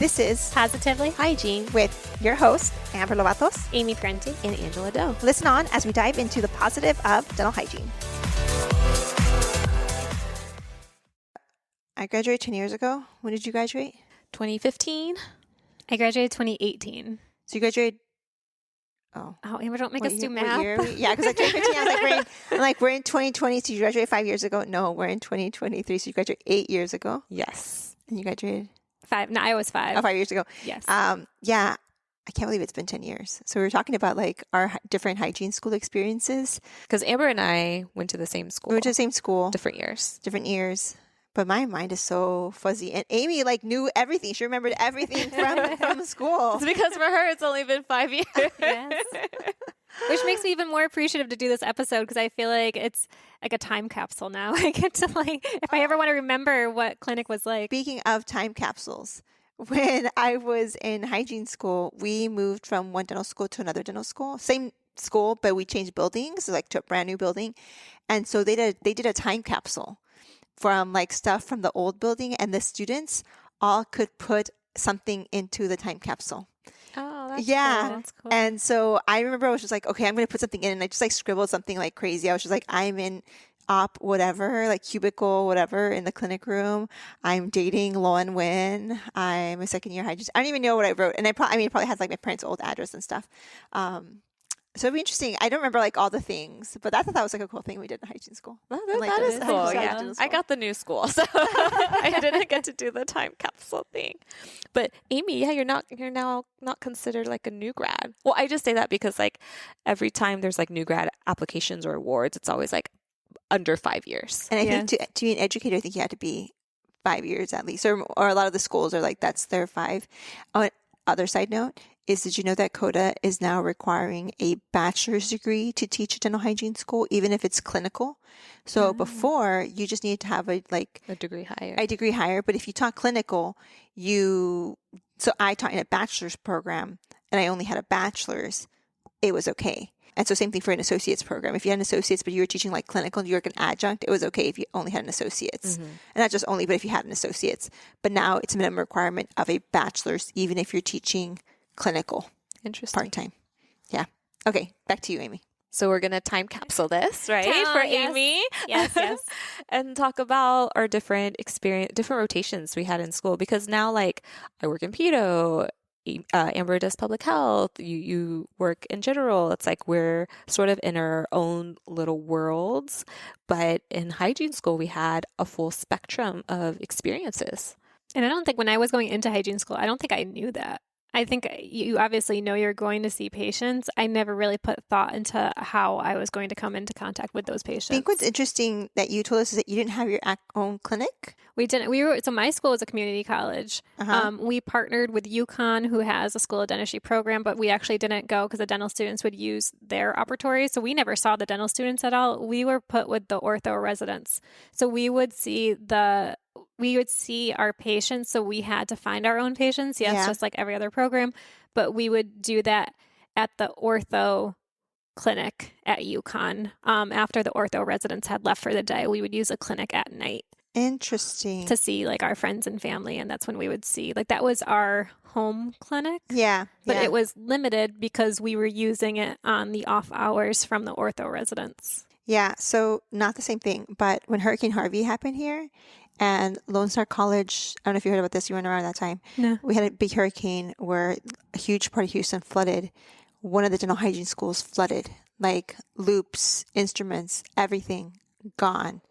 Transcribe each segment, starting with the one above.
This is Positively Hygiene with your host, Amber Lovatos, Amy Prenti, and Angela Doe. Listen on as we dive into the positive of dental hygiene. I graduated 10 years ago. When did you graduate? 2015. I graduated 2018. So you graduated... Amber, don't make us do math. Yeah, because I turned 15. I was like, we're in 2020, so you graduated 5 years ago. No, we're in 2023, so you graduated 8 years ago. Yes. And you graduated... 5. No, I was 5. Oh, 5 years ago. Yes. Yeah, I can't believe it's been 10 years. So we were talking about like our different hygiene school experiences. Because Amber and I went to the same school. We went to the same school. Different years. But my mind is so fuzzy. And Amy like knew everything. She remembered everything from school. It's because for her, it's only been 5 years. Yes. Which makes me even more appreciative to do this episode because I feel like it's like a time capsule now. I get to if I ever want to remember what clinic was like. Speaking of time capsules, when I was in hygiene school, we moved from one dental school to another dental school. Same school, but we changed buildings, like to a brand new building. And so they did a time capsule from like stuff from the old building, and the students all could put something into the time capsule. Oh, that's cool. That's cool. And so I remember I was just like, okay, I'm going to put something in. And I just like scribbled something like crazy. I was just like, I'm in op whatever, like cubicle, whatever in the clinic room. I'm dating Lauren Wynn. I'm a second year hygienist. I don't even know what I wrote. And it probably had like my parents' old address and stuff. So it'd be interesting. I don't remember like all the things, but I thought that was like a cool thing we did in hygiene school. That is cool. Yeah. I got the new school, so I didn't get to do the time capsule thing. But Amy, yeah, you're now not considered like a new grad. Well, I just say that because like every time there's like new grad applications or awards, it's always like under 5 years. And I think to be an educator, I think you have to be 5 years at least, or a lot of the schools are like that's their 5. Other side note is, did you know that CODA is now requiring a bachelor's degree to teach a dental hygiene school, even if it's clinical? So before, you just needed to have a degree higher. A degree higher. But if you taught clinical, so I taught in a bachelor's program and I only had a bachelor's, it was okay. And so same thing for an associate's program. If you had an associate's, but you were teaching like clinical and you were an adjunct, it was okay if you only had an associate's. And not just only, but if you had an associate's. But now it's a minimum requirement of a bachelor's, even if you're teaching clinical. Interesting. Part-time. Yeah. Okay. Back to you, Amy. So we're going to time capsule this, right? Yes. Amy. Yes. And talk about our different rotations we had in school. Because now like I work in pedo, Amber does public health, you work in general. It's like we're sort of in our own little worlds. But in hygiene school, we had a full spectrum of experiences. And I don't think when I was going into hygiene school, I don't think I knew that. I think you obviously know you're going to see patients. I never really put thought into how I was going to come into contact with those patients. I think what's interesting that you told us is that you didn't have your own clinic. We didn't. So my school was a community college. We partnered with UConn, who has a school of dentistry program, but we actually didn't go because the dental students would use their operatory. So we never saw the dental students at all. We were put with the ortho residents. So we would see our patients. So we had to find our own patients. Yes, just like every other program. But we would do that at the ortho clinic at UConn. After the ortho residents had left for the day, we would use a clinic at night. Interesting. To see like our friends and family. And that's when we would see, like that was our home clinic. Yeah. But it was limited because we were using it on the off hours from the ortho residents. Yeah. So not the same thing. But when Hurricane Harvey happened here and Lone Star College, I don't know if you heard about this, you weren't around that time. No. We had a big hurricane where a huge part of Houston flooded. One of the dental hygiene schools flooded, like loops, instruments, everything gone.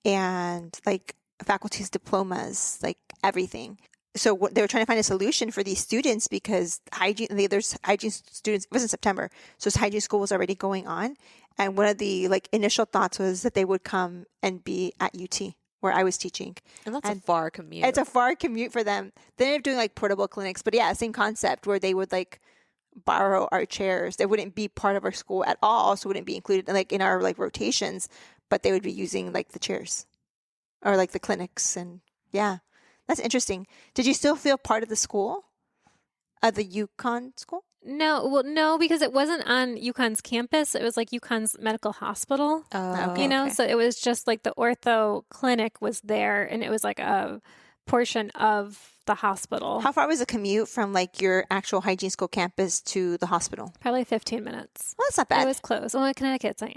And like faculty's diplomas, like everything. So they were trying to find a solution for these students because there's hygiene students, it was in September. So hygiene school was already going on. And one of the like initial thoughts was that they would come and be at UT where I was teaching. And that's a far commute. It's a far commute for them. They ended up doing like portable clinics, but yeah, same concept where they would like borrow our chairs. They wouldn't be part of our school at all. So wouldn't be included like in our like rotations, but they would be using like the chairs or like the clinics. And yeah, that's interesting. Did you still feel part of the school? The UConn school? No, because it wasn't on UConn's campus. It was like UConn's medical hospital, Oh, you know? okay. So it was just like the ortho clinic was there and it was like a portion of the hospital. How far was the commute from like your actual hygiene school campus to the hospital? Probably 15 minutes. Well, that's not bad. It was close. Well, in Connecticut, it's like,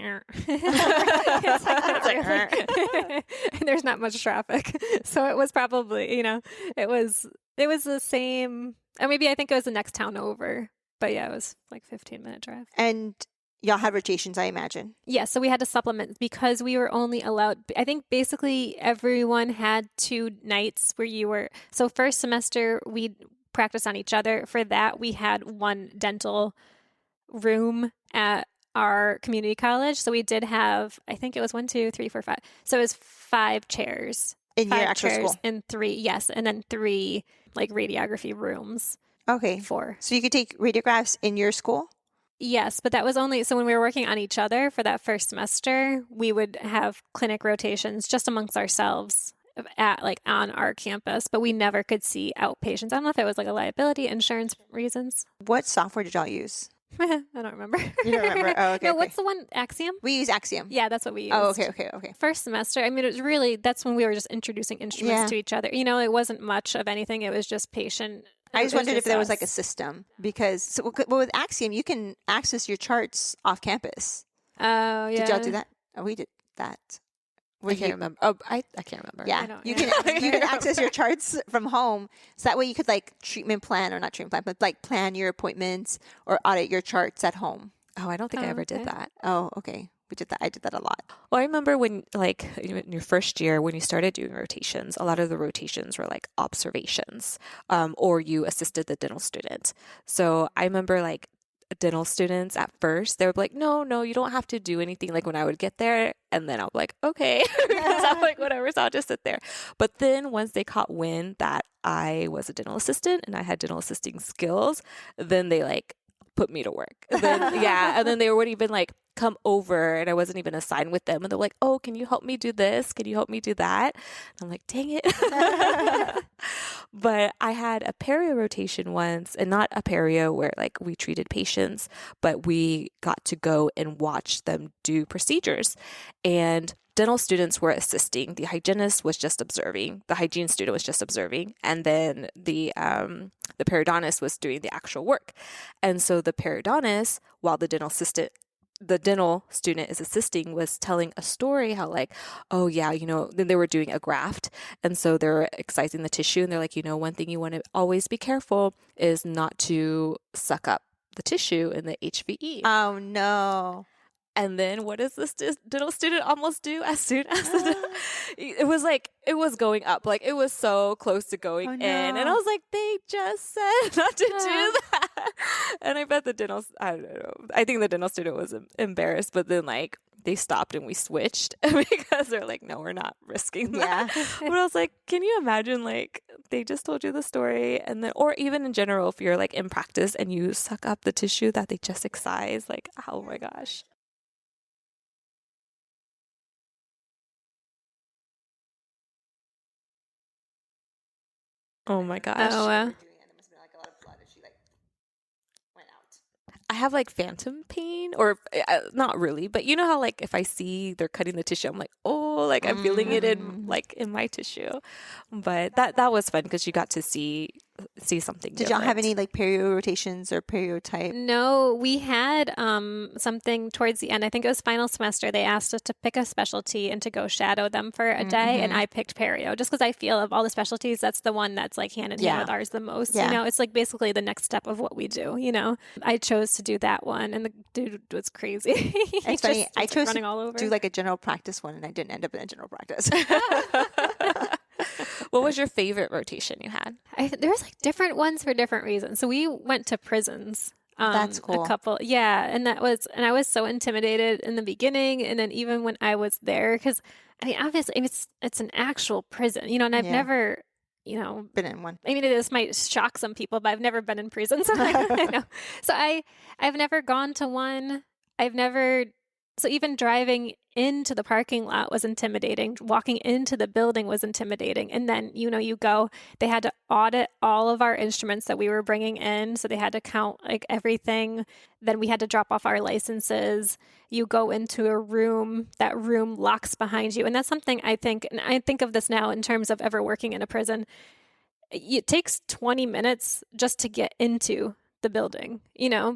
and there's not much traffic. So it was probably, it was the same. Or maybe I think it was the next town over. But yeah, it was like 15-minute drive. And y'all had rotations, I imagine. Yeah, so we had to supplement because we were only allowed, I think basically everyone had 2 nights where you were, so first semester we practiced on each other. For that, we had 1 dental room at our community college. So we did have, I think it was 1, 2, 3, 4, 5. So it was 5 chairs. In your 5 actual chairs school? and 3, yes. And then 3 like radiography rooms. Okay. 4. So you could take radiographs in your school? Yes, but that was only, so when we were working on each other for that first semester, we would have clinic rotations just amongst ourselves at like on our campus, but we never could see outpatients. I don't know if it was like a liability insurance reasons. What software did y'all use? I don't remember. You don't remember? Oh, okay. No, okay. what's the one? Axiom? We use Axiom. Yeah, that's what we used. Oh, okay. First semester, I mean, it was really, that's when we were just introducing instruments Yeah. to each other. It wasn't much of anything. It was just patient. I just wondered if there was us. like a system because well, with Axiom, you can access your charts off campus. Oh, yeah. Did y'all do that? Oh, we did that. I can't remember. Oh, I can't remember. Yeah, don't- you yeah. can access your charts from home, so that way you could like treatment plan or not treatment plan, but like plan your appointments or audit your charts at home. Oh, I don't think I ever okay. did that. Oh, okay. We did that. I did that a lot. Well, I remember when, like, in your first year, when you started doing rotations, a lot of the rotations were like observations, or you assisted the dental student. So I remember like dental students at first, they would be like, no, you don't have to do anything. Like when I would get there, and then I'll be like, okay, because I'm like, whatever, so I'll just sit there. But then once they caught wind that I was a dental assistant and I had dental assisting skills, then they like put me to work. Then, yeah, and then they would even like come over, and I wasn't even assigned with them, and they're like, oh, can you help me do this? Can you help me do that? And I'm like, dang it. But I had a perio rotation once, and not a perio where like we treated patients, but we got to go and watch them do procedures. And dental students were assisting. The hygienist was just observing. The hygiene student was just observing. And then the periodontist was doing the actual work. And so the periodontist, while the dental student is assisting, was telling a story how like, oh yeah, then they were doing a graft. And so they're excising the tissue, and they're like, one thing you want to always be careful is not to suck up the tissue in the HVE. Oh no. And then what does this dental student almost do as soon as it was going up, like it was so close to going in, and I was like, they just said not to do that. And I bet I don't know, I think the dental student was embarrassed, but then like they stopped and we switched because they're like, no, we're not risking that. Yeah. But I was like, can you imagine like they just told you the story, and then, or even in general, if you're like in practice and you suck up the tissue that they just excised, like, oh my gosh. Oh my gosh. Oh, I have like phantom pain, or not really, but you know how like if I see they're cutting the tissue, I'm like, oh, like I'm feeling it in my tissue. But that was fun because you got to see something. Did y'all have any like perio rotations or perio type? No, we had something towards the end. I think it was final semester. They asked us to pick a specialty and to go shadow them for a day. And I picked perio just because I feel of all the specialties, that's the one that's like hand in hand with ours the most. Yeah. It's like basically the next step of what we do. I chose to do that one, and the dude was crazy. It's funny. I chose running all over. to do like a general practice one, and I didn't end up in a general practice. What was your favorite rotation you had? There was like different ones for different reasons. So we went to prisons. That's cool. A couple, yeah, and I was so intimidated in the beginning, and then even when I was there, because I mean, obviously, it's an actual prison, and I've never, Been in one. I mean, this might shock some people, but I've never been in prison, so I know. So I've never gone to one. I've never So even driving into the parking lot was intimidating. Walking into the building was intimidating. And then, they had to audit all of our instruments that we were bringing in. So they had to count like everything. Then we had to drop off our licenses. You go into a room, that room locks behind you. And that's something I think of this now in terms of ever working in a prison. It takes 20 minutes just to get into the building,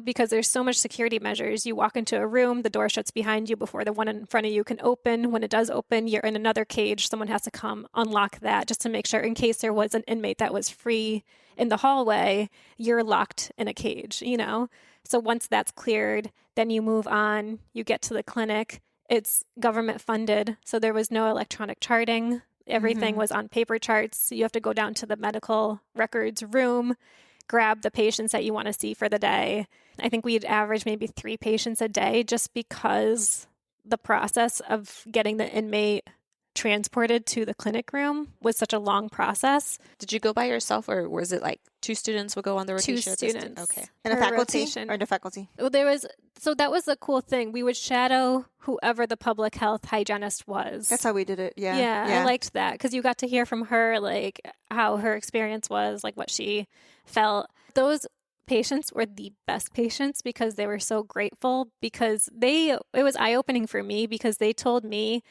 because there's so much security measures. You walk into a room, the door shuts behind you before the one in front of you can open. When it does open, you're in another cage. Someone has to come unlock that just to make sure, in case there was an inmate that was free in the hallway, you're locked in a cage, So once that's cleared, then you move on, you get to the clinic. It's government funded, so there was no electronic charting. Everything was on paper charts. You have to go down to the medical records room, grab the patients that you want to see for the day. I think we'd average maybe 3 patients a day just because the process of getting the inmate transported to the clinic room was such a long process. Did you go by yourself, or was it like 2 students would go on the rotation? 2 students. Okay. And a faculty rotation. or no faculty? Well, so that was the cool thing. We would shadow whoever the public health hygienist was. That's how we did it. Yeah. Yeah. I liked that because you got to hear from her, like how her experience was, like what she felt. Those patients were the best patients because they were so grateful, because it was eye-opening for me because they told me,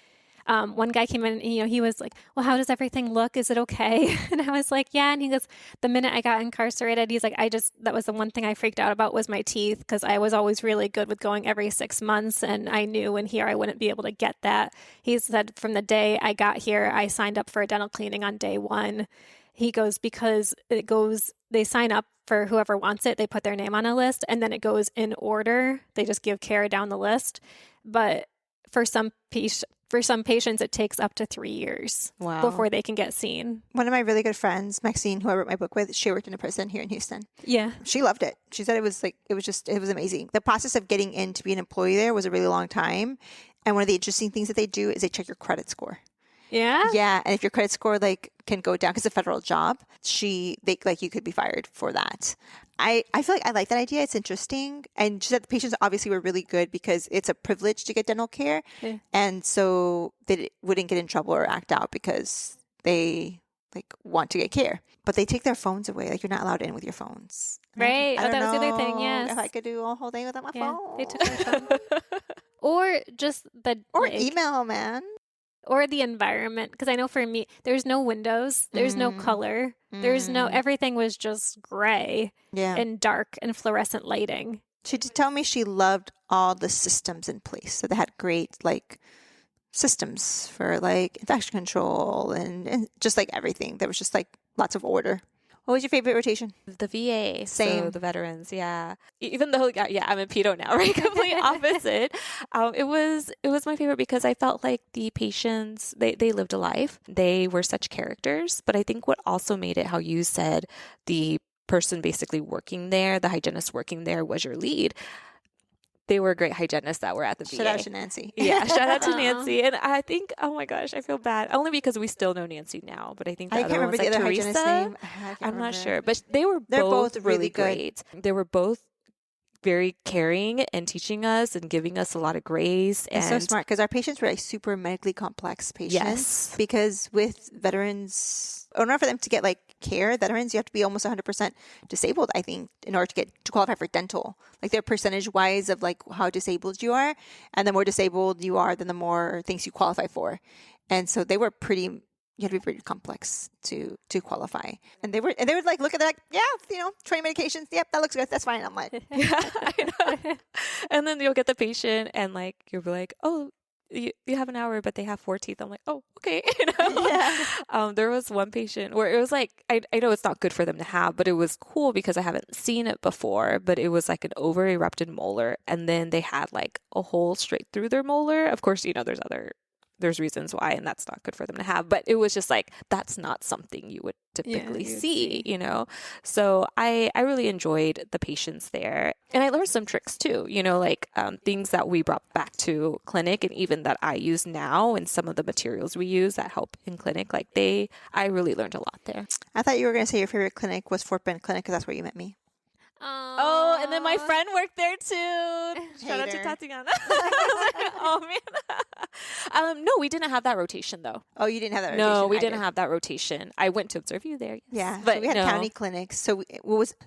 one guy came in and, he was like, well, how does everything look? Is it okay? And I was like, yeah. And he goes, the minute I got incarcerated, he's like, that was the one thing I freaked out about was my teeth, because I was always really good with going every 6 months. And I knew in here I wouldn't be able to get that. He said from the day I got here, I signed up for a dental cleaning on day 1. He goes, because they sign up for whoever wants it. They put their name on a list and then it goes in order. They just give care down the list. But for some patients, it takes up to 3 years before they can get seen. One of my really good friends, Maxine, who I wrote my book with, she worked in a prison here in Houston. Yeah. She loved it. She said it was amazing. The process of getting in to be an employee there was a really long time. And one of the interesting things that they do is they check your credit score. Yeah? Yeah. And if your credit score can go down because it's a federal job, you could be fired for that. I feel like I like that idea. It's interesting. And she said the patients obviously were really good because it's a privilege to get dental care. Yeah. And so they wouldn't get in trouble or act out because they want to get care. But they take their phones away. You're not allowed in with your phones. Right. That was the other thing. Yes. If I could do a whole thing without my phone. They took my phone. Or just email, man. Or the environment, because I know for me, there's no windows, there's no color, everything was just gray and dark and fluorescent lighting. She did tell me she loved all the systems in place. So they had great systems for infection control and just everything. There was just lots of order. What was your favorite rotation? The VA. Same. So the veterans, yeah. Even though, I'm in pedo now, right? Complete opposite. It was my favorite because I felt like the patients, they lived a life. They were such characters. But I think what also made it, how you said, the person basically working there, the hygienist working there was your lead. They were great hygienists that were at the VA. Shout out to Nancy. Yeah, shout out to Nancy. And I think, oh my gosh, I feel bad. Only because we still know Nancy now. But I think I can't remember the other hygienist's name. I'm not sure. But they're both really great. They were both very caring and teaching us and giving us a lot of grace. And so smart, because our patients were super medically complex patients. Yes. Because with veterans, in order for them to get care, veterans, you have to be almost 100% disabled, I think, in order to qualify for dental. Their percentage wise of how disabled you are, and the more disabled you are, then the more things you qualify for. And so they were you had to be pretty complex to qualify. And they would look at that, 20 medications. Yep, that looks good. That's fine. I'm like, yeah, I know. And then you'll get the patient and you'll be like, oh, you have an hour, but they have 4 teeth. I'm like, oh, okay. Yeah. There was one patient where it was I know it's not good for them to have, but it was cool because I haven't seen it before, but it was an over erupted molar. And then they had a hole straight through their molar. Of course, there's reasons why, and that's not good for them to have, but it was just that's not something you would typically see. So I really enjoyed the patients there, and I learned some tricks too, things that we brought back to clinic and even that I use now, and some of the materials we use that help in clinic. I really learned a lot there. I thought you were going to say your favorite clinic was Fort Bend Clinic because that's where you met me. Oh, and then my friend worked there too. Shout out to Hater. Tatiana. Oh man. No, we didn't have that rotation though. Oh, you didn't have that rotation? No, we I didn't did. have that rotation. I went to observe you there. Yes. Yeah, but so we had no. county clinics. So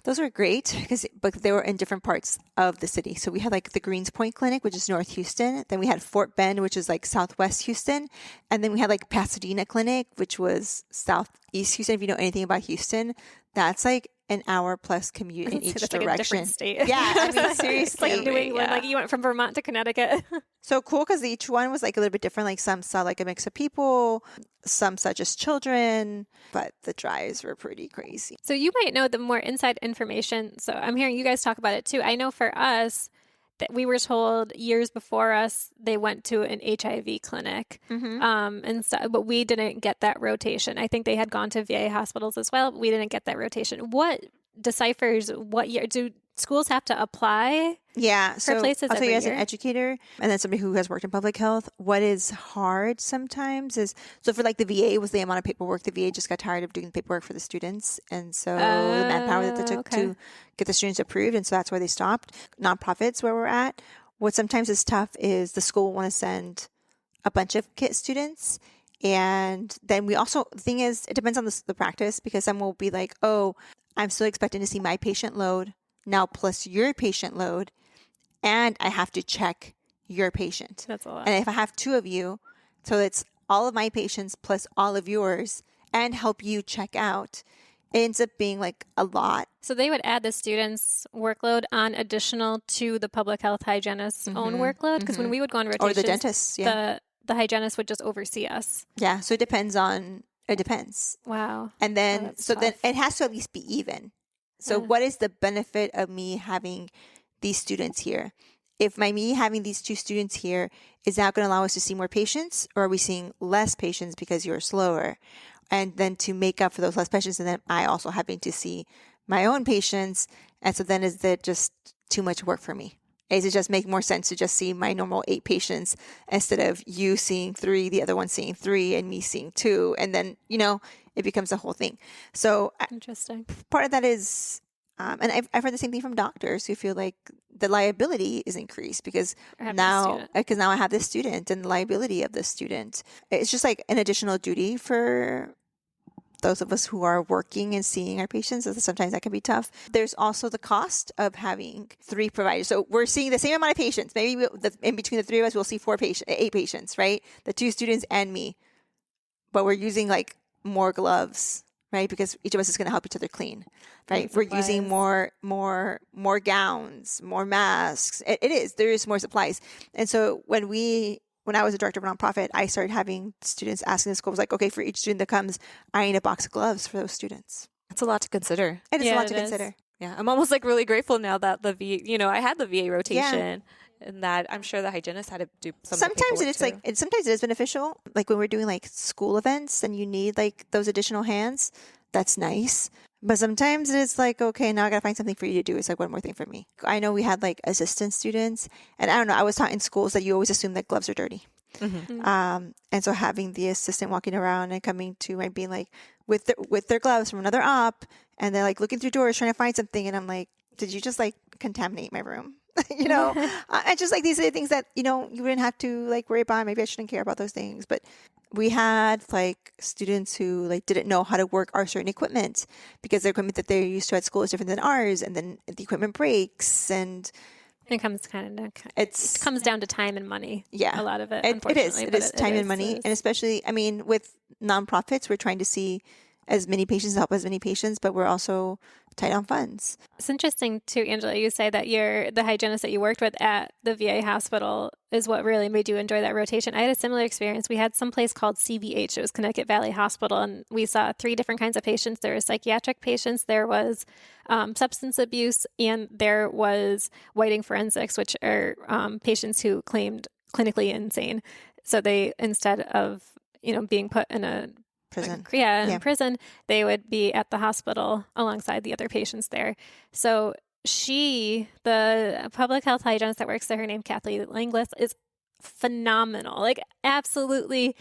those were great but they were in different parts of the city. So we had like the Greens Point Clinic, which is North Houston. Then we had Fort Bend, which is like Southwest Houston. And then we had like Pasadena Clinic, which was Southeast Houston. If you know anything about Houston, that's like an hour plus commute in each That's direction. like a different state. Yeah, I mean, It's seriously. like New England. Yeah. Like you went from Vermont to Connecticut. So cool because each one was like a little bit different. Like some saw like a mix of people, some saw just children, but the drives were pretty crazy. So you might know the more inside information. So I'm hearing you guys talk about it too. I know for us that we were told years before us they went to an HIV clinic, and stuff, but we didn't get that rotation. I think they had gone to VA hospitals as well, but we didn't get that rotation. What deciphers what year do schools have to apply? Yeah, so places I'll tell you every as an year? educator and then somebody who has worked in public health, what is hard sometimes is, so for like the VA was the amount of paperwork. The VA just got tired of doing the paperwork for the students. And so the manpower that they took okay. to get the students approved. And so that's why they stopped. Nonprofits where we're at, what sometimes is tough is the school will want to send a bunch of KIT students. And then we also, the thing is, it depends on the practice because some will be like, oh, I'm still expecting to see my patient load now plus your patient load. And I have to check your patient. That's a lot. And if I have two of you, so it's all of my patients plus all of yours and help you check out, it ends up being like a lot. So they would add the students' workload on additional to the public health hygienist's own workload? Because when we would go on rotations, Or the dentists, yeah. the hygienist would just oversee us. Yeah, so it depends. Wow. And then, that's so then tough. it has to at least be even. So Yeah. what is the benefit of me having these students here? If me having these two students here is now going to allow us to see more patients, or are we seeing less patients because you're slower? And then to make up for those less patients, and then I also having to see my own patients. And so then is that just too much work for me? Does it just make more sense to just see my normal 8 patients instead of you seeing 3, the other one seeing 3, and me seeing 2? And then, it becomes a whole thing. So Interesting. part of that is, and I've heard the same thing from doctors who feel like the liability is increased because Or having a now student. I have this student and the liability of the student. It's just like an additional duty for those of us who are working and seeing our patients. So sometimes that can be tough. There's also the cost of having 3 providers. So we're seeing the same amount of patients. Maybe in between the 3 of us, we'll see 8 patients, right? The 2 students and me. But we're using like more gloves, right? Because each of us is going to help each other clean, right? And We're using supplies. more gowns, more masks. There is more supplies. And so when I was a director of a nonprofit, I started having students asking the schools like, okay, for each student that comes, I need a box of gloves for those students. That's a lot to consider. It is a Yeah, lot to it is. consider. Yeah, I'm almost like really grateful now that I had the VA rotation, and that I'm sure the hygienist had to do some. Sometimes sometimes it is beneficial. Like when we're doing like school events and you need like those additional hands, that's nice. But sometimes it's like, okay, now I gotta find something for you to do. It's like one more thing for me. I know we had like assistant students, and I don't know. I was taught in schools that you always assume that gloves are dirty. And so having the assistant walking around and coming to and being like with their gloves from another op, and they're like looking through doors trying to find something, and I'm like, did you just like contaminate my room? I just like these are the things that you wouldn't have to like worry about. Maybe I shouldn't care about those things, but we had like students who like didn't know how to work our certain equipment because the equipment that they're used to at school is different than ours, and then the equipment breaks, and It comes down to time and money. Yeah. A lot of it. it is unfortunately, it but is time and money, and especially with nonprofits, we're trying to see as many patients, help as many patients, but we're also tight on funds. It's interesting too, Angela. You say that the hygienist that you worked with at the VA hospital is what really made you enjoy that rotation. I had a similar experience. We had some place called CVH. It was Connecticut Valley Hospital, and we saw 3 different kinds of patients. There were psychiatric patients, there was substance abuse, and there was whiting forensics, which are patients who claimed clinically insane. So they, instead of being put in a Prison. in prison, they would be at the hospital alongside the other patients there. So the public health hygienist that works there, her name Kathleen Langlis, is phenomenal. Like absolutely,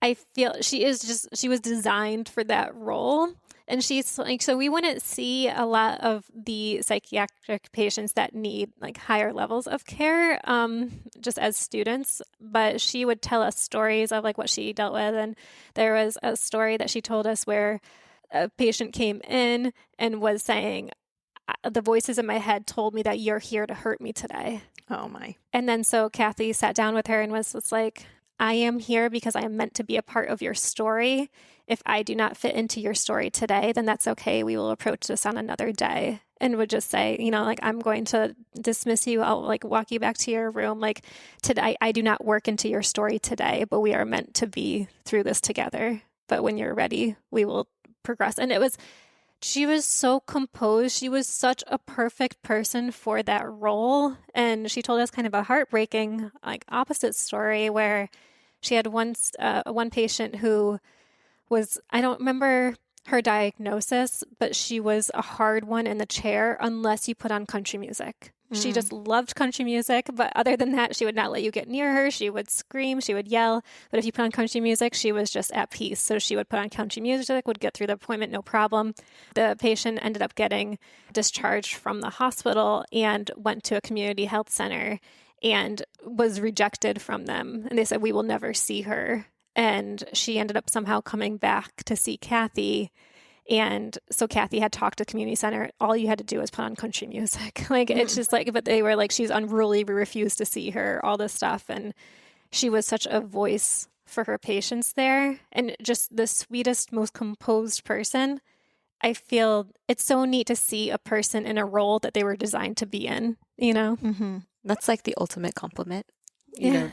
I feel she was designed for that role. And she's like, so we wouldn't see a lot of the psychiatric patients that need like higher levels of care, just as students. But she would tell us stories of like what she dealt with. And there was a story that she told us where a patient came in and was saying, the voices in my head told me that you're here to hurt me today. Oh my. And then so Kathy sat down with her and was like, I am here because I am meant to be a part of your story. If I do not fit into your story today, then that's okay. We will approach this on another day. And would just say, you know, like, I'm going to dismiss you. I'll like walk you back to your room. Like, today, I do not work into your story today, but we are meant to be through this together. But when you're ready, we will progress. And she was so composed. She was such a perfect person for that role. And she told us kind of a heartbreaking, like, opposite story where she had one patient who was, I don't remember her diagnosis, but she was a hard one in the chair unless you put on country music. She just loved country music, but other than that, she would not let you get near her. She would scream, she would yell, but if you put on country music, she was just at peace. So she would put on country music, would get through the appointment, no problem. The patient ended up getting discharged from the hospital and went to a community health center and was rejected from them. And they said, we will never see her. And she ended up somehow coming back to see Kathy. And so Kathy had talked to the community center. All you had to do was put on country music. Like, it's just like, but they were like, she's unruly. We refused to see her, all this stuff. And she was such a voice for her patients there. And just the sweetest, most composed person. I feel it's so neat to see a person in a role that they were designed to be in, you know? Mm-hmm. That's like the ultimate compliment. You know,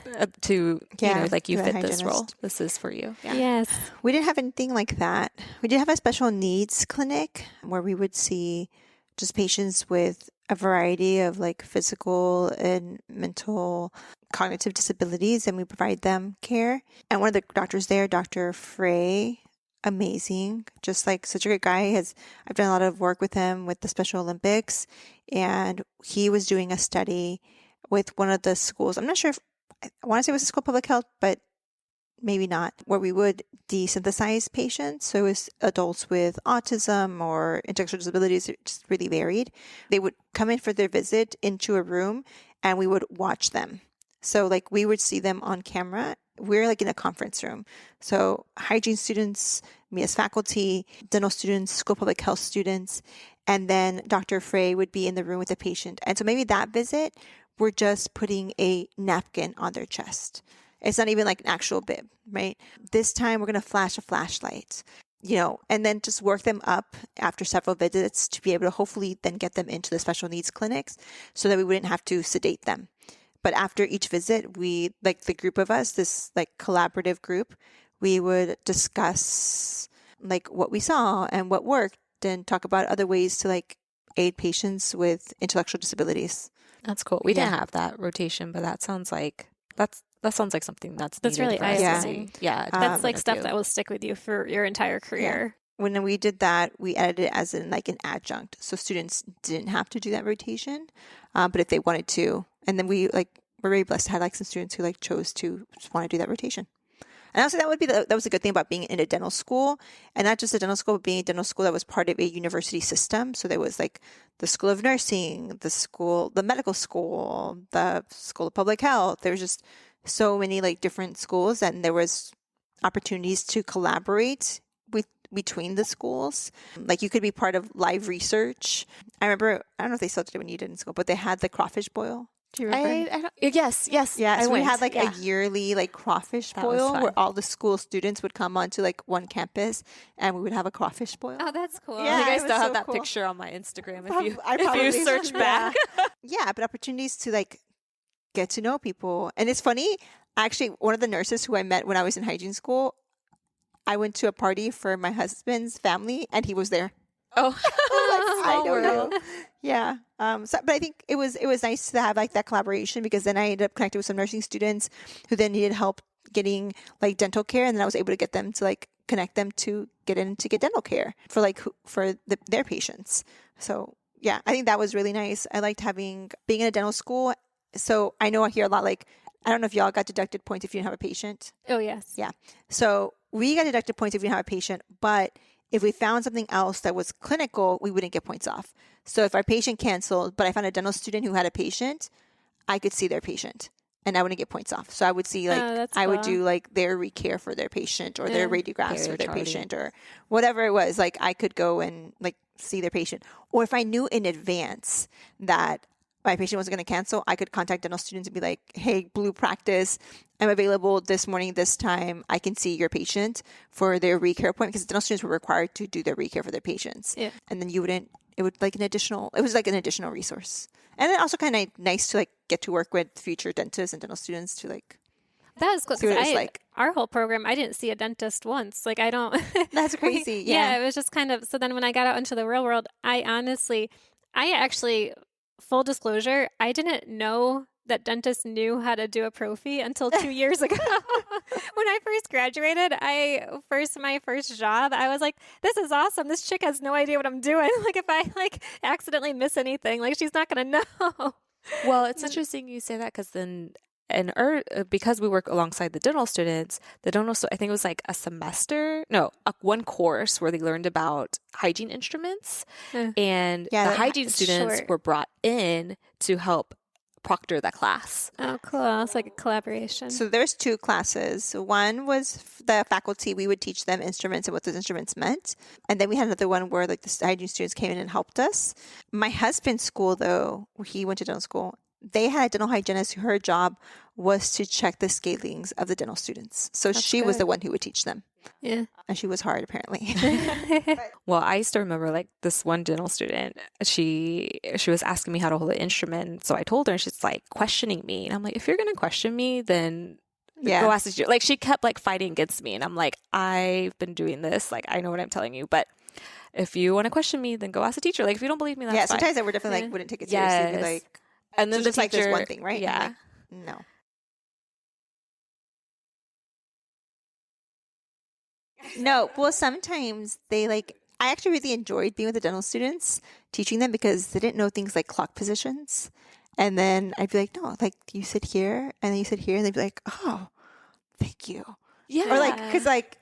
you know, like you fit this role. This is for you. Yeah. Yes. We didn't have anything like that. We did have a special needs clinic where we would see just patients with a variety of like physical and mental cognitive disabilities, and we provide them care. And one of the doctors there, Dr. Frey, amazing, just like such a great guy. I've done a lot of work with him with the Special Olympics, and he was doing a study with one of the schools. I'm not sure if I want to say it was a school of public health, but maybe not, where we would desynthesize patients. So it was adults with autism or intellectual disabilities. It just really varied. They would come in for their visit into a room and we would watch them. So like we would see them on camera. We're like in a conference room. So hygiene students, me as faculty, dental students, school of public health students, and then Dr. Frey would be in the room with the patient. And so maybe that visit, we're just putting a napkin on their chest. It's not even like an actual bib, right? This time we're going to flash a flashlight, you know, and then just work them up after several visits to be able to hopefully then get them into the special needs clinics so that we wouldn't have to sedate them. But after each visit, we, like the group of us, this like collaborative group, we would discuss like what we saw and what worked and talk about other ways to like aid patients with intellectual disabilities. That's cool. We didn't have that rotation, but that sounds like something that's really for us to eye-opening. see. Yeah, that's like stuff that will stick with you for your entire career. Yeah. When we did that, we added it as in like an adjunct, so students didn't have to do that rotation, but if they wanted to, and then we're very blessed to have like some students who like chose to just want to do that rotation. And also that was a good thing about being in a dental school, and not just a dental school, but being a dental school that was part of a university system. So there was like the School of Nursing, the medical school, the School of Public Health. There was just so many like different schools, and there was opportunities to collaborate between the schools. Like you could be part of live research. I remember, I don't know if they still did it when you did in school, but they had the crawfish boil. Do you remember? Yes. Yeah, so we had like a yearly like crawfish boil where all the school students would come onto like one campus and we would have a crawfish boil. Oh, that's cool. Yeah, I think I still have that picture on my Instagram if you search back. Yeah, but opportunities to like get to know people. And it's funny, actually, one of the nurses who I met when I was in hygiene school, I went to a party for my husband's family and he was there. Oh, I don't know. Yeah. But I think it was nice to have like that collaboration, because then I ended up connecting with some nursing students who then needed help getting like dental care, and then I was able to get them to like connect them to get dental care for their patients. So yeah, I think that was really nice. I liked being in a dental school. So I know I hear a lot like, I don't know if y'all got deducted points if you didn't have a patient. Oh yes. Yeah. So we got deducted points if you didn't have a patient, but If we found something else that was clinical, we wouldn't get points off. So if our patient canceled, but I found a dental student who had a patient, I could see their patient and I wouldn't get points off. So I would see I would do like their recare for their patient or their radiographs for their patient or whatever it was. Like I could go and like see their patient. Or if I knew in advance that my patient wasn't going to cancel, I could contact dental students and be like, hey, Blue Practice, I'm available this morning, this time. I can see your patient for their recare appointment, because dental students were required to do their recare for their patients. Yeah. And then it was like an additional resource. And then also kind of nice to like get to work with future dentists and dental students to like. That was cool. Because our whole program, I didn't see a dentist once. Like I don't. That's crazy. Yeah. It was just kind of, so then when I got out into the real world, I actually, full disclosure, I didn't know that dentists knew how to do a prophy until 2 years ago. When I first graduated, my first job, I was like, this is awesome. This chick has no idea what I'm doing. Like if I like accidentally miss anything, like she's not going to know. Well, it's interesting you say that, because then because we work alongside the dental students, I think it was like one course where they learned about hygiene instruments, and the hygiene students were brought in to help proctor that class. Oh, cool. It's like a collaboration. So there's 2 classes. One was the faculty. We would teach them instruments and what those instruments meant. And then we had another one where like the hygiene students came in and helped us. My husband's school, though, where he went to dental school, they had a dental hygienist who her job was to check the scalings of the dental students. So she was the one who would teach them. Yeah. And she was hard, apparently. Well, I used to remember like this one dental student, she was asking me how to hold an instrument. So I told her, and she's like questioning me. And I'm like, if you're going to question me, then go ask the teacher. Like she kept like fighting against me. And I'm like, I've been doing this. Like, I know what I'm telling you. But if you want to question me, then go ask the teacher. Like if you don't believe me, that's fine. Sometimes I would definitely like wouldn't take it seriously. Yes. Like, and then so the just teacher, like this one thing, right? Yeah. Like, no. No, well, sometimes I actually really enjoyed being with the dental students, teaching them, because they didn't know things like clock positions. And then I'd be like, no, like you sit here and then you sit here, and they'd be like, oh, thank you. Yeah. Or like, because like,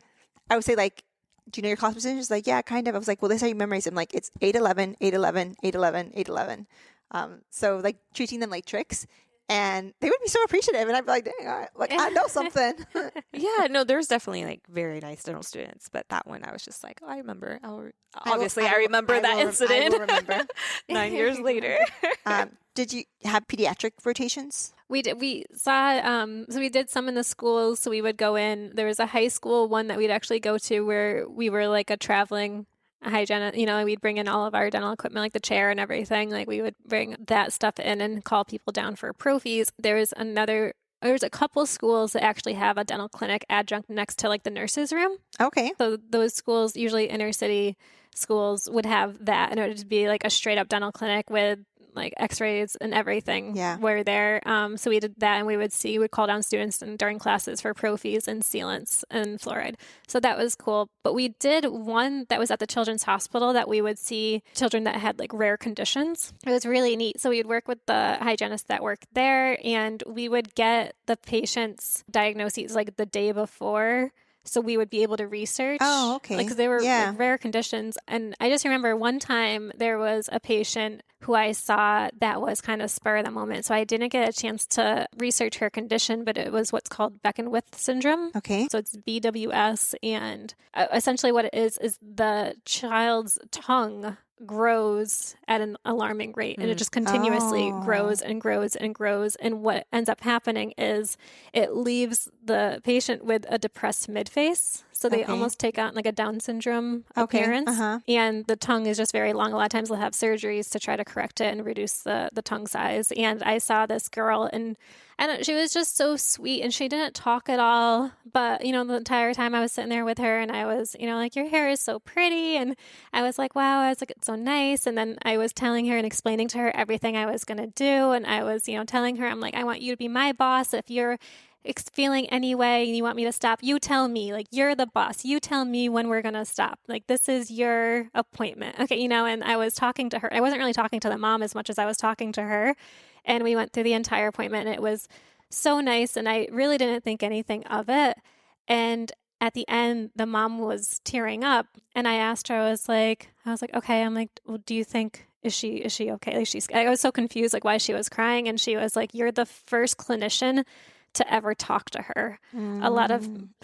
I would say like, do you know your clock position? She's like, yeah, kind of. I was like, well, this is how you memorize them. Like it's 8-11, 8-11, 8-11, 8-11. So like treating them like tricks. And they would be so appreciative. And I'd be like, dang, all right, like I know something. Yeah, no, there's definitely like very nice dental students. But that one, I was just like, oh, I remember. I remember that incident. I will remember. 9 years later. Did you have pediatric rotations? We did. We saw, so we did some in the schools. So we would go in. There was a high school one that we'd actually go to where we were like a traveling hygienist, we'd bring in all of our dental equipment, like the chair and everything. Like we would bring that stuff in and call people down for prophies. There's a couple schools that actually have a dental clinic adjunct next to like the nurse's room. Okay. So those schools, usually inner city schools, would have that, and it would just be like a straight up dental clinic with like x-rays and everything. Yeah. Were there. So we did that, and we'd call down students during classes for prophies and sealants and fluoride. So that was cool. But we did one that was at the Children's Hospital that we would see children that had like rare conditions. It was really neat. So we'd work with the hygienists that worked there, and we would get the patient's diagnoses like the day before. So we would be able to research. Oh, okay. Because they were like, rare conditions. And I just remember one time there was a patient who I saw that was kind of spur of the moment. So I didn't get a chance to research her condition, but it was what's called Beckenwith syndrome. Okay. So it's BWS. And essentially what it is the child's tongue grows at an alarming rate, and it just continuously grows and grows and grows. And what ends up happening is it leaves the patient with a depressed midface. So they almost take on like a Down syndrome appearance. And the tongue is just very long. A lot of times they'll have surgeries to try to correct it and reduce the tongue size. And I saw this girl, and she was just so sweet, and she didn't talk at all. But, the entire time I was sitting there with her, and I was, like, your hair is so pretty. And I was like, wow, I was like, it's so nice. And then I was telling her and explaining to her everything I was going to do. And I was, telling her, I'm like, I want you to be my boss. If you're feeling any way and you want me to stop, you tell me. Like, you're the boss. You tell me when we're going to stop. Like, this is your appointment. Okay, and I was talking to her. I wasn't really talking to the mom as much as I was talking to her. And we went through the entire appointment, and it was so nice. And I really didn't think anything of it. And at the end, the mom was tearing up, and I asked her, I was like, okay, I'm like, well, do you think, is she okay? Like I was so confused, like why she was crying. And she was like, you're the first clinician to ever talk to her.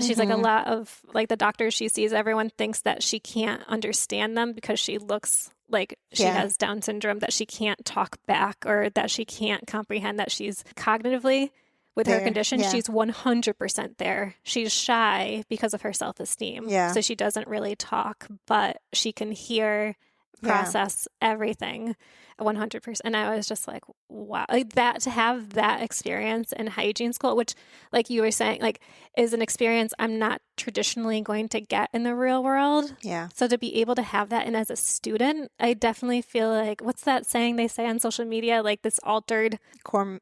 She's like, a lot of like the doctors she sees, everyone thinks that she can't understand them because she looks like she has Down syndrome, that she can't talk back, or that she can't comprehend that she's cognitively with her condition. She's 100% there. She's shy because of her self-esteem. So she doesn't really talk, but she can hear, process everything 100%. And I was just like, wow, like that, to have that experience in hygiene school, which like you were saying, like is an experience I'm not traditionally going to get in the real world. So to be able to have that, and as a student, I definitely feel like, what's that saying they say on social media, like this altered core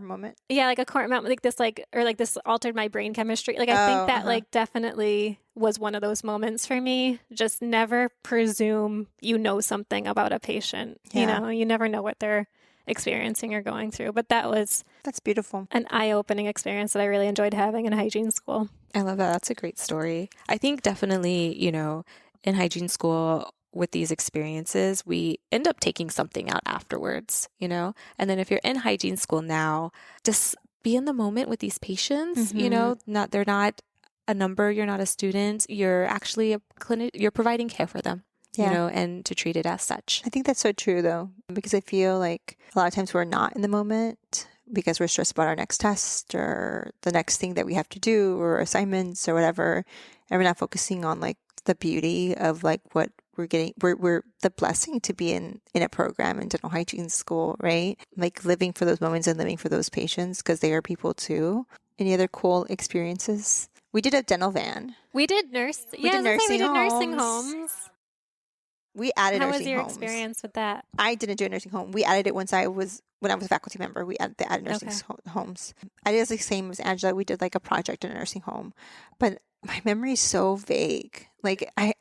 moment. Like a core moment, like this, like, or like this altered my brain chemistry. Like I think that like definitely was one of those moments for me. Just never presume you know something about a patient. You know, you never know what they're experiencing or going through. But that's beautiful. An eye-opening experience that I really enjoyed having in hygiene school. I love that. That's a great story. I think definitely, in hygiene school, with these experiences, we end up taking something out afterwards, and then if you're in hygiene school now, just be in the moment with these patients, they're not a number, you're not a student, you're actually a clinic, you're providing care for them, and to treat it as such. I think that's so true though, because I feel like a lot of times we're not in the moment because we're stressed about our next test or the next thing that we have to do or assignments or whatever, and we're not focusing on like the beauty of like what we're getting. We're the blessing to be in a program in dental hygiene school, right? Like living for those moments and living for those patients because they are people too. Any other cool experiences? We did a dental van. We did nursing homes. We added nursing homes. How was your experience with that? I didn't do a nursing home. We added it when I was a faculty member. We added nursing homes. I did the same as Angela. We did like a project in a nursing home, but my memory is so vague. Like I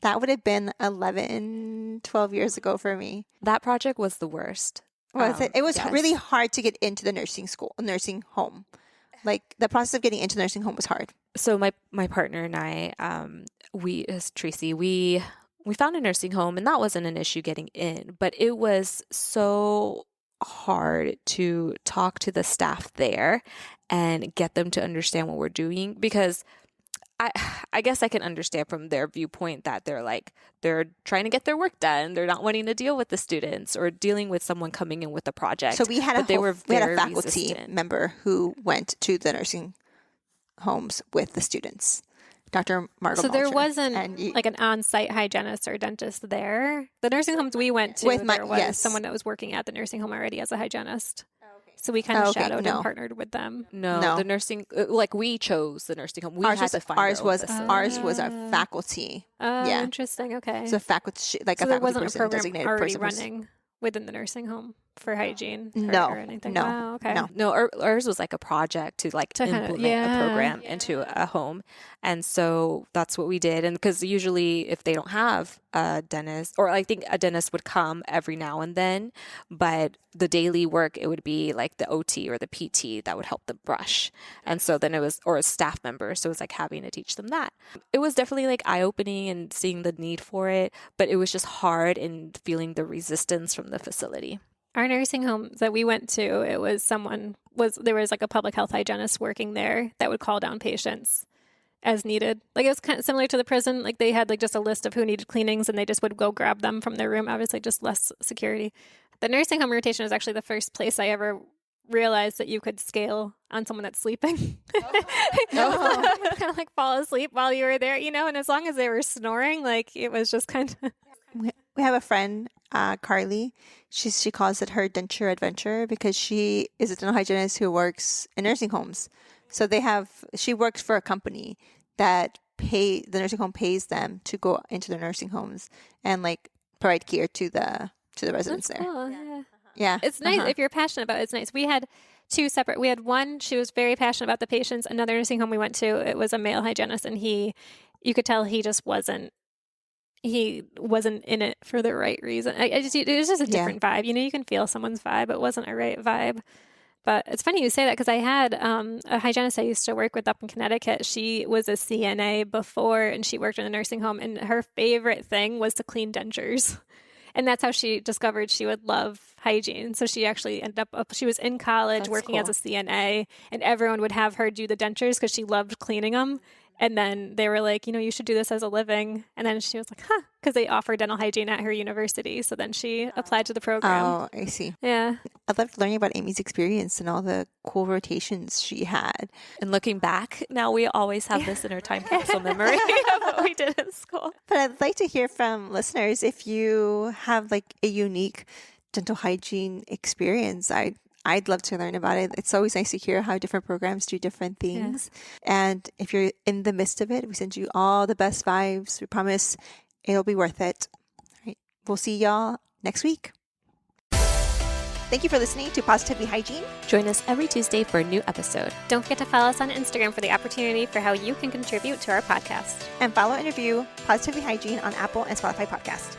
that would have been 11, 12 years ago for me. That project was the worst. Was it? It was really hard to get into the nursing home. Like the process of getting into the nursing home was hard. So my partner and I, Tracy, we found a nursing home, and that wasn't an issue getting in, but it was so hard to talk to the staff there and get them to understand what we're doing, because I guess I can understand from their viewpoint that they're trying to get their work done. They're not wanting to deal with the students or dealing with someone coming in with a project. So we had a faculty resistant. member who went to the nursing homes with the students, Dr. Margot. So there Malcher. wasn't like an on-site hygienist or dentist there. The nursing homes we went to, there was someone that was working at the nursing home already as a hygienist. So we kind of shadowed and partnered with them. No, the nursing, like we chose the nursing home. Ours was a faculty. Oh, interesting. Okay. So faculty, like so a faculty wasn't person, a program designated already person running within the nursing home for hygiene. No, or anything. no, wow, okay. No. Ours was like a project to implement a program into a home, and so that's what we did. And because usually, if they don't have a dentist, or I think a dentist would come every now and then, but the daily work, it would be like the OT or the PT that would help them brush. And so then or a staff member. So it was like having to teach them that. It was definitely like eye-opening and seeing the need for it, but it was just hard and feeling the resistance from the facility. Our nursing homes that we went to, there was like a public health hygienist working there that would call down patients as needed. Like it was kind of similar to the prison. Like they had like just a list of who needed cleanings and they just would go grab them from their room. Obviously just less security. The nursing home rotation was actually the first place I ever realized that you could scale on someone that's sleeping. Kind of like fall asleep while you were there, and as long as they were snoring, like it was just kind of. We have a friend, Carly. She calls it her denture adventure because she is a dental hygienist who works in nursing homes. So she works for a company that the nursing home pays them to go into the nursing homes and like provide care to the residents That's there. Cool. Yeah. It's nice if you're passionate about it. It's nice. We had we had one, she was very passionate about the patients. Another nursing home we went to, it was a male hygienist, and you could tell he just wasn't in it for the right reason. It was just a different vibe. You can feel someone's vibe. It wasn't a right vibe. But it's funny you say that because I had a hygienist I used to work with up in Connecticut. She was a CNA before and she worked in a nursing home, and her favorite thing was to clean dentures. And that's how she discovered she would love hygiene. So she actually ended up, she was in college working as a CNA, and everyone would have her do the dentures because she loved cleaning them. And then they were like, you should do this as a living. And then she was like, because they offer dental hygiene at her university. So then she applied to the program. Oh, I see. Yeah. I loved learning about Amy's experience and all the cool rotations she had. And looking back, now we always have this in our time capsule memory of what we did in school. But I'd like to hear from listeners if you have like a unique dental hygiene experience. I'd love to learn about it. It's always nice to hear how different programs do different things. Yeah. And if you're in the midst of it, we send you all the best vibes. We promise it'll be worth it. All right. We'll see y'all next week. Thank you for listening to Positively Hygiene. Join us every Tuesday for a new episode. Don't forget to follow us on Instagram for the opportunity for how you can contribute to our podcast. And follow and review Positively Hygiene on Apple and Spotify podcast.